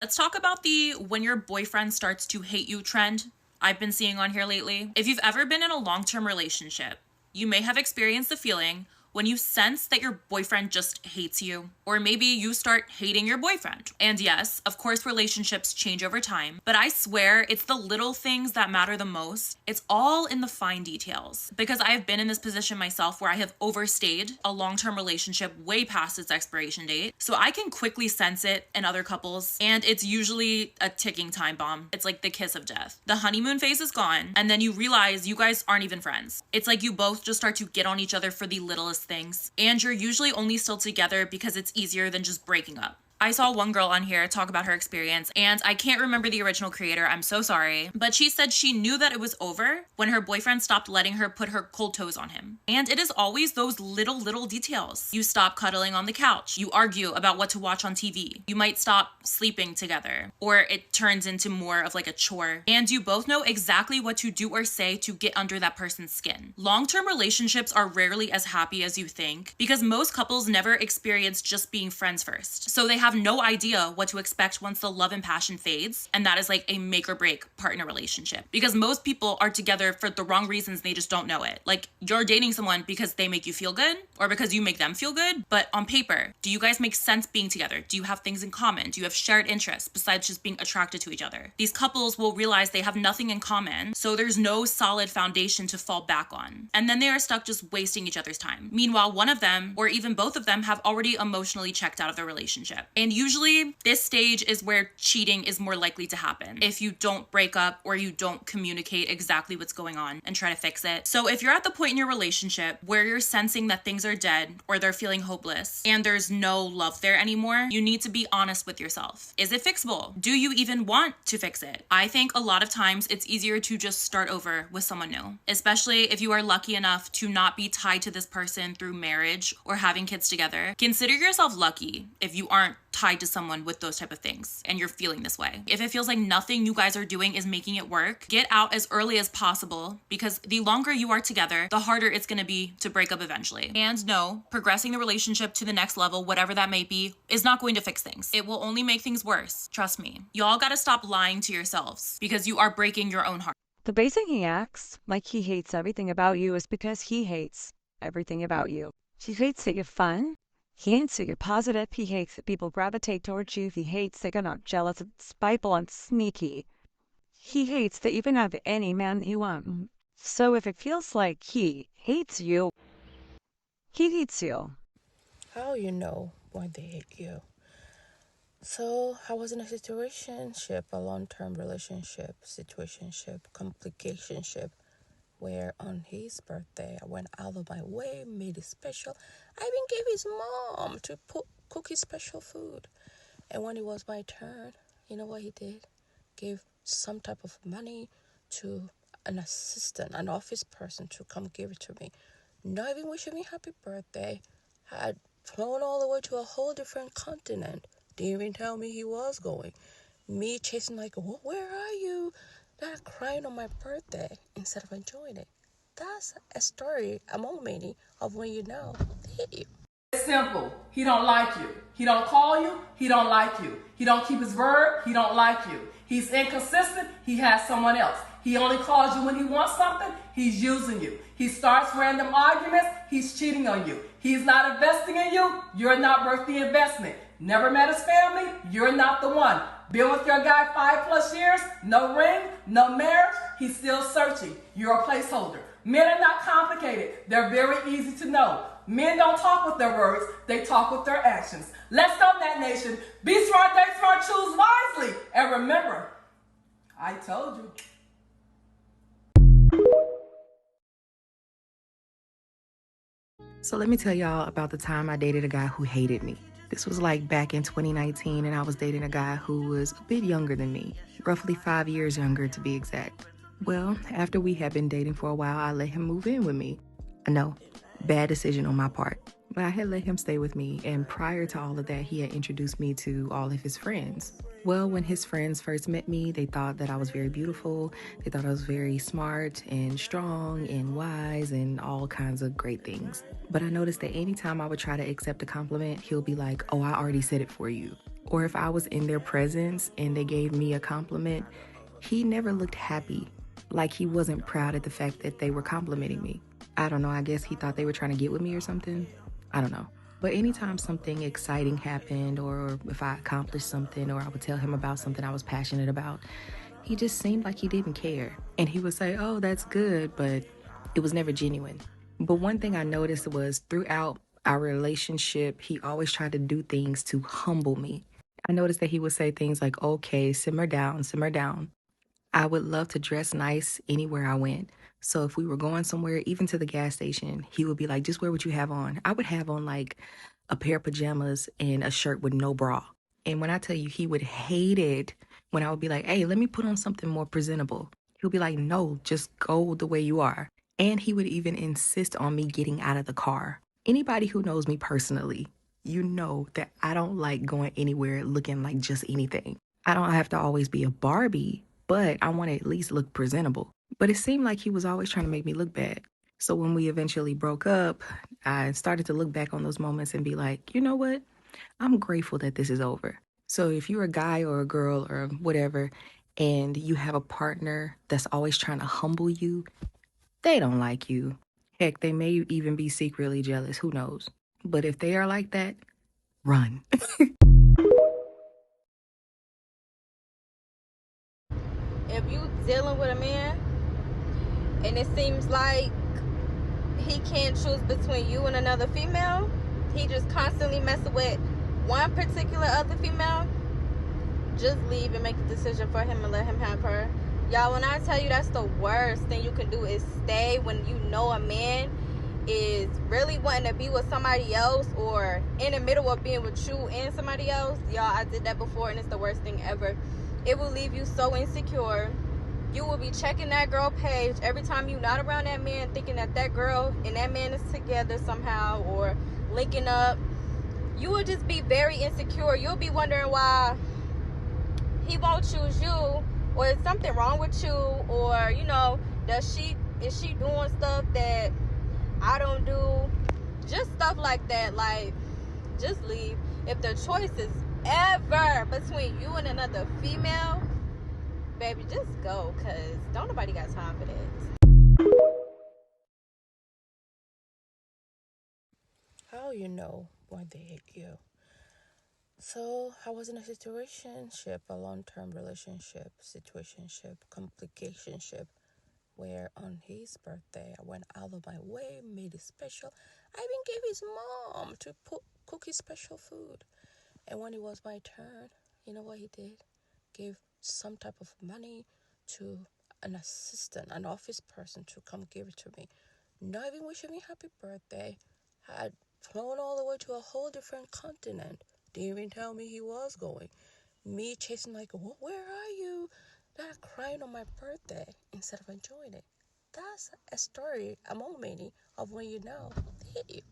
Let's talk about the when your boyfriend starts to hate you trend I've been seeing on here lately. If you've ever been in a long-term relationship, you may have experienced the feeling when you sense that your boyfriend just hates you, or maybe you start hating your boyfriend. And yes, of course, relationships change over time, but I swear it's the little things that matter the most. It's all in the fine details. Because I have been in this position myself where I have overstayed a long-term relationship way past its expiration date. So I can quickly sense it in other couples, and it's usually a ticking time bomb. It's like the kiss of death. The honeymoon phase is gone, and then you realize you guys aren't even friends. It's like you both just start to get on each other for the littlest things, and you're usually only still together because it's easier than just breaking up. I saw one girl on here talk about her experience, and I can't remember the original creator, I'm so sorry, but she said she knew that it was over when her boyfriend stopped letting her put her cold toes on him. And it is always those little details. You stop cuddling on the couch. You argue about what to watch on TV. You might stop sleeping together, or it turns into more of like a chore. And you both know exactly what to do or say to get under that person's skin. Long-term relationships are rarely as happy as you think because most couples never experience just being friends first. So they have no idea what to expect once the love and passion fades, and that is like a make or break part in a relationship. Because most people are together for the wrong reasons, they just don't know it. Like, you're dating someone because they make you feel good or because you make them feel good, but on paper, do you guys make sense being together? Do you have things in common? Do you have shared interests besides just being attracted to each other? These couples will realize they have nothing in common, so there's no solid foundation to fall back on. And then they are stuck just wasting each other's time. Meanwhile, one of them, or even both of them, have already emotionally checked out of the relationship. And usually this stage is where cheating is more likely to happen if you don't break up or you don't communicate exactly what's going on and try to fix it. So if you're at the point in your relationship where you're sensing that things are dead or they're feeling hopeless and there's no love there anymore, you need to be honest with yourself. Is it fixable? Do you even want to fix it? I think a lot of times it's easier to just start over with someone new, especially if you are lucky enough to not be tied to this person through marriage or having kids together. Consider yourself lucky if you aren't tied to someone with those type of things and you're feeling this way. If it feels like nothing you guys are doing is making it work, get out as early as possible, because the longer you are together, the harder it's going to be to break up eventually. And no, progressing the relationship to the next level, whatever that may be, is not going to fix things. It will only make things worse. Trust me. Y'all got to stop lying to yourselves because you are breaking your own heart. The reason he acts like he hates everything about you is because he hates everything about you. He hates that you're fun. He hates that you're positive. He hates that people gravitate towards you. He hates that you're not jealous and spiteful and sneaky. He hates that you can have any man that you want. So if it feels like he hates you, he hates you. How you know why they hate you? So I was in a situationship, a long-term relationship, complicationship, where on his birthday I went out of my way, made it special. I even gave his mom to cook his special food. And when it was my turn, you know what he did? Gave some type of money to an assistant, an office person to come give it to me. Not even wishing me happy birthday. Had flown all the way to a whole different continent. Didn't even tell me he was going. Me chasing like, where are you? Not crying on my birthday instead of enjoying it. That's a story among many of when you know they hate you. It's simple. He don't like you. He don't call you. He don't like you. He don't keep his word. He don't like you. He's inconsistent. He has someone else. He only calls you when he wants something. He's using you. He starts random arguments. He's cheating on you. He's not investing in you. You're not worth the investment. Never met his family. You're not the one. Been with your guy 5+ years. No ring. No marriage. He's still searching. You're a placeholder. Men are not complicated. They're very easy to know. Men don't talk with their words. They talk with their actions. Let's go, Nat Nation. Be smart, date smart, choose wisely. And remember, I told you. So let me tell y'all about the time I dated a guy who hated me. This was like back in 2019, and I was dating a guy who was a bit younger than me, roughly 5 years younger to be exact. Well, after we had been dating for a while, I let him move in with me. I know, bad decision on my part, but I had let him stay with me, and prior to all of that, he had introduced me to all of his friends. Well, when his friends first met me, they thought that I was very beautiful. They thought I was very smart and strong and wise and all kinds of great things. But I noticed that anytime I would try to accept a compliment, he'll be like, "Oh, I already said it for you." or if I was in their presence and they gave me a compliment, he never looked happy, like he wasn't proud of the fact that they were complimenting me. I don't know, I guess he thought they were trying to get with me or something. I don't know. But anytime something exciting happened, or if I accomplished something, or I would tell him about something I was passionate about, he just seemed like he didn't care. And he would say, "Oh, that's good," but it was never genuine. But one thing I noticed was throughout our relationship, he always tried to do things to humble me. I noticed that he would say things like, "Okay, simmer down, simmer down." I would love to dress nice anywhere I went. So if we were going somewhere, even to the gas station, he would be like, "Just wear what you have on." I would have on like a pair of pajamas and a shirt with no bra. And when I tell you, he would hate it when I would be like, "Hey, let me put on something more presentable." He'll be like, "No, just go the way you are." And he would even insist on me getting out of the car. Anybody who knows me personally, you know that I don't like going anywhere looking like just anything. I don't have to always be a Barbie, but I want to at least look presentable. But it seemed like he was always trying to make me look bad. So when we eventually broke up, I started to look back on those moments and be like, you know what? I'm grateful that this is over. So if you're a guy or a girl or whatever, and you have a partner that's always trying to humble you, they don't like you. Heck, they may even be secretly jealous. Who knows? But if they are like that, run. If you dealing with a man and it seems like he can't choose between you and another female, he just constantly messing with one particular other female, just leave and make a decision for him and let him have her. Y'all, when I tell you that's the worst thing you can do is stay when you know a man is really wanting to be with somebody else or in the middle of being with you and somebody else. Y'all, I did that before and it's the worst thing ever. It will leave you so insecure. You will be checking that girl page every time you're not around that man, thinking that that girl and that man is together somehow or linking up. You will just be very insecure. You'll be wondering why he won't choose you, or is something wrong with you, or is she doing stuff that I don't do? Just stuff like that. Like, just leave. If the choice is ever between you and another female, baby, just go, because don't nobody got time for that. How you know when they hate you? So I was in a situationship, a long-term relationship, situationship, complicationship, where on his birthday I went out of my way, made it special. I even gave his mom to cook his special food. And when it was my turn, you know what he did? Gave some type of money to an assistant, an office person to come give it to me. Not even wishing me happy birthday. Had flown all the way to a whole different continent. Didn't even tell me he was going. Me chasing like, where are you? Not crying on my birthday instead of enjoying it. That's a story among many of when you know they hate you.